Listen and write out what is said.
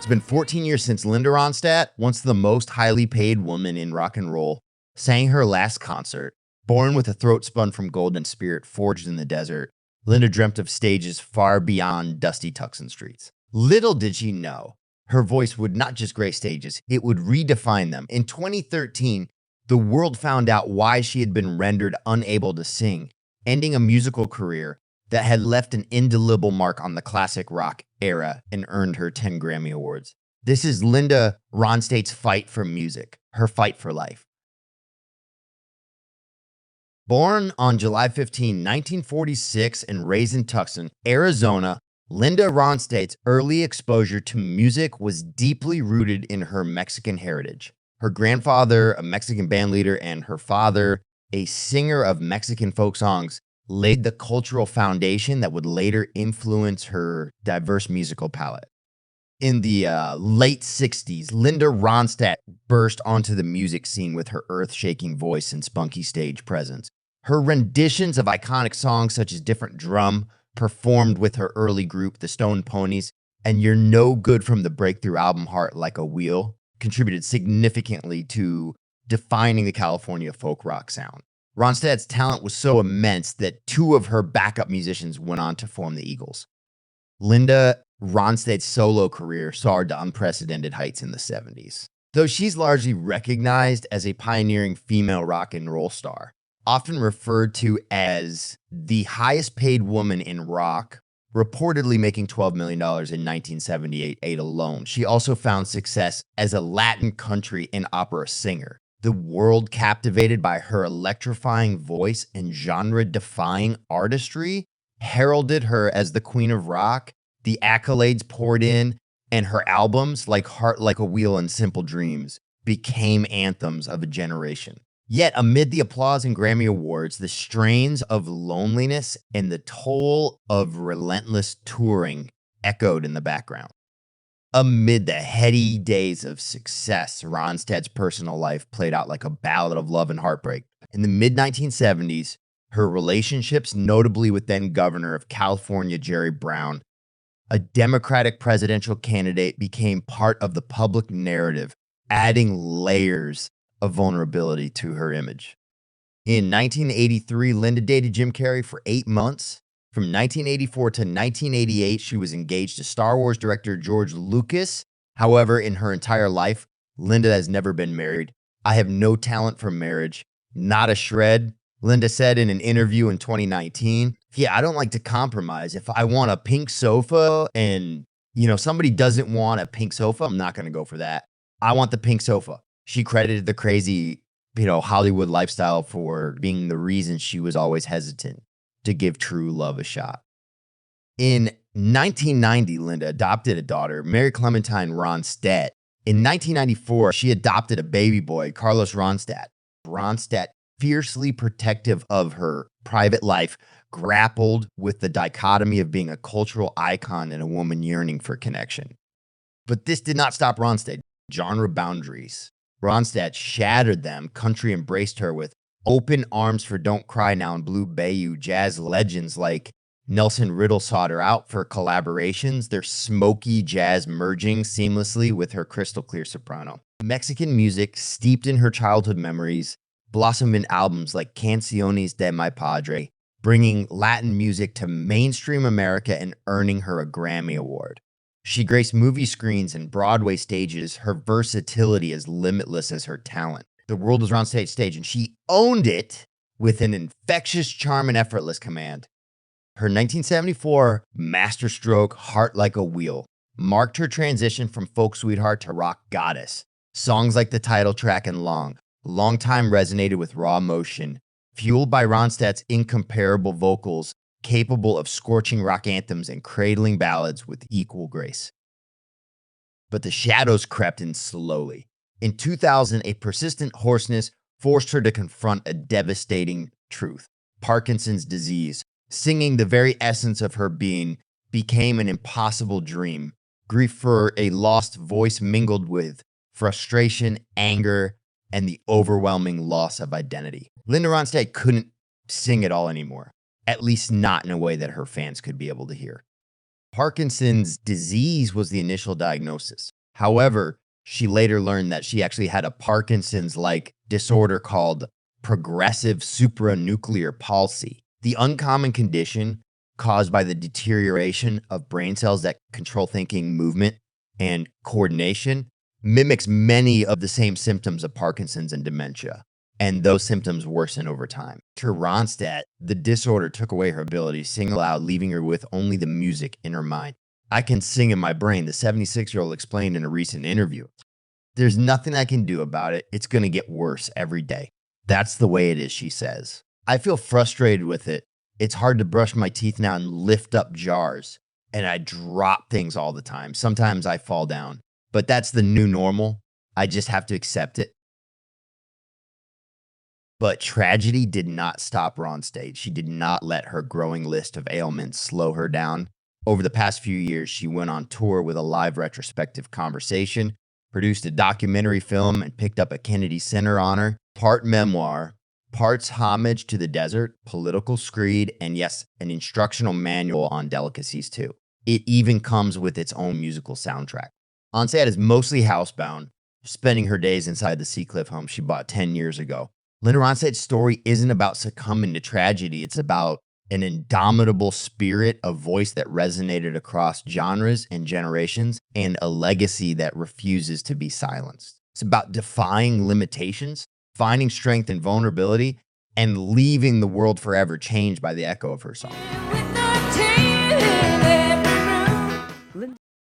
been 14 years since Linda Ronstadt, once the most highly paid woman in rock and roll, sang her last concert. Born with a throat spun from gold and spirit forged in the desert, Linda dreamt of stages far beyond dusty Tucson streets. Little did she know, her voice would not just grace stages, it would redefine them. In 2013, the world found out why she had been rendered unable to sing, ending a musical career that had left an indelible mark on the classic rock era and earned her 10 Grammy Awards. This is Linda Ronstadt's fight for music, her fight for life. Born on July 15, 1946 and raised in Tucson, Arizona, Linda Ronstadt's early exposure to music was deeply rooted in her Mexican heritage. Her grandfather, a Mexican bandleader, and her father, a singer of Mexican folk songs, laid the cultural foundation that would later influence her diverse musical palette. In the late 60s, Linda Ronstadt burst onto the music scene with her earth-shaking voice and spunky stage presence. Her renditions of iconic songs such as Different Drum, performed with her early group, the Stone Ponies, and You're No Good from the breakthrough album Heart Like a Wheel, contributed significantly to defining the California folk rock sound. Ronstadt's talent was so immense that two of her backup musicians went on to form the Eagles. Linda Ronstadt's solo career soared to unprecedented heights in the 70s. Though she's largely recognized as a pioneering female rock and roll star, often referred to as the highest paid woman in rock, reportedly making $12 million in 1978 alone. She also found success as a Latin country and opera singer. The world, captivated by her electrifying voice and genre-defying artistry, heralded her as the queen of rock. The accolades poured in, and her albums, like Heart Like a Wheel and Simple Dreams, became anthems of a generation. Yet, amid the applause and Grammy Awards, the strains of loneliness and the toll of relentless touring echoed in the background. Amid the heady days of success, Ronstadt's personal life played out like a ballad of love and heartbreak. In the mid-1970s, her relationships, notably with then-governor of California, Jerry Brown, a Democratic presidential candidate, became part of the public narrative, adding layers of vulnerability to her image. In 1983, Linda dated Jim Carrey for 8 months. From 1984 to 1988, she was engaged to Star Wars director George Lucas. However, in her entire life, Linda has never been married. I have no talent for marriage, not a shred. Linda said in an interview in 2019, yeah, I don't like to compromise. If I want a pink sofa and, somebody doesn't want a pink sofa, I'm not going to go for that. I want the pink sofa. She credited the crazy, Hollywood lifestyle for being the reason she was always hesitant to give true love a shot. In 1990, Linda adopted a daughter, Mary Clementine Ronstadt. In 1994, she adopted a baby boy, Carlos Ronstadt. Ronstadt, fiercely protective of her private life, grappled with the dichotomy of being a cultural icon and a woman yearning for connection. But this did not stop Ronstadt. Genre boundaries. Ronstadt shattered them. Country embraced her with open arms for Don't Cry Now and Blue Bayou. Jazz legends like Nelson Riddle sought her out for collaborations, their smoky jazz merging seamlessly with her crystal clear soprano. Mexican music, steeped in her childhood memories, blossomed in albums like Canciones de Mi Padre, bringing Latin music to mainstream America and earning her a Grammy Award. She graced movie screens and Broadway stages, her versatility as limitless as her talent. The world was Ronstadt's stage, and she owned it with an infectious charm and effortless command. Her 1974 masterstroke, Heart Like a Wheel, marked her transition from folk sweetheart to rock goddess. Songs like the title track and Long time resonated with raw emotion, fueled by Ronstadt's incomparable vocals, capable of scorching rock anthems and cradling ballads with equal grace. But the shadows crept in slowly. In 2000, a persistent hoarseness forced her to confront a devastating truth. Parkinson's disease, singing the very essence of her being, became an impossible dream. Grief for a lost voice mingled with frustration, anger, and the overwhelming loss of identity. Linda Ronstadt couldn't sing at all anymore, at least not in a way that her fans could be able to hear. Parkinson's disease was the initial diagnosis. However, she later learned that she actually had a Parkinson's-like disorder called progressive supranuclear palsy. The uncommon condition caused by the deterioration of brain cells that control thinking, movement, and coordination mimics many of the same symptoms of Parkinson's and dementia, and those symptoms worsen over time. To Ronstadt, the disorder took away her ability to sing aloud, leaving her with only the music in her mind. "I can sing in my brain," the 76-year-old explained in a recent interview. "There's nothing I can do about it. It's going to get worse every day. That's the way it is," she says. "I feel frustrated with it. It's hard to brush my teeth now and lift up jars, and I drop things all the time. Sometimes I fall down, but that's the new normal. I just have to accept it." But tragedy did not stop Ronstadt. She did not let her growing list of ailments slow her down. Over the past few years, she went on tour with a live retrospective conversation, produced a documentary film, and picked up a Kennedy Center honor. Part memoir, parts homage to the desert, political screed, and yes, an instructional manual on delicacies too. It even comes with its own musical soundtrack. Ronstadt is mostly housebound, spending her days inside the Seacliff home she bought 10 years ago. Linda Ronstadt's story isn't about succumbing to tragedy. It's about an indomitable spirit, a voice that resonated across genres and generations, and a legacy that refuses to be silenced. It's about defying limitations, finding strength in vulnerability, and leaving the world forever changed by the echo of her song.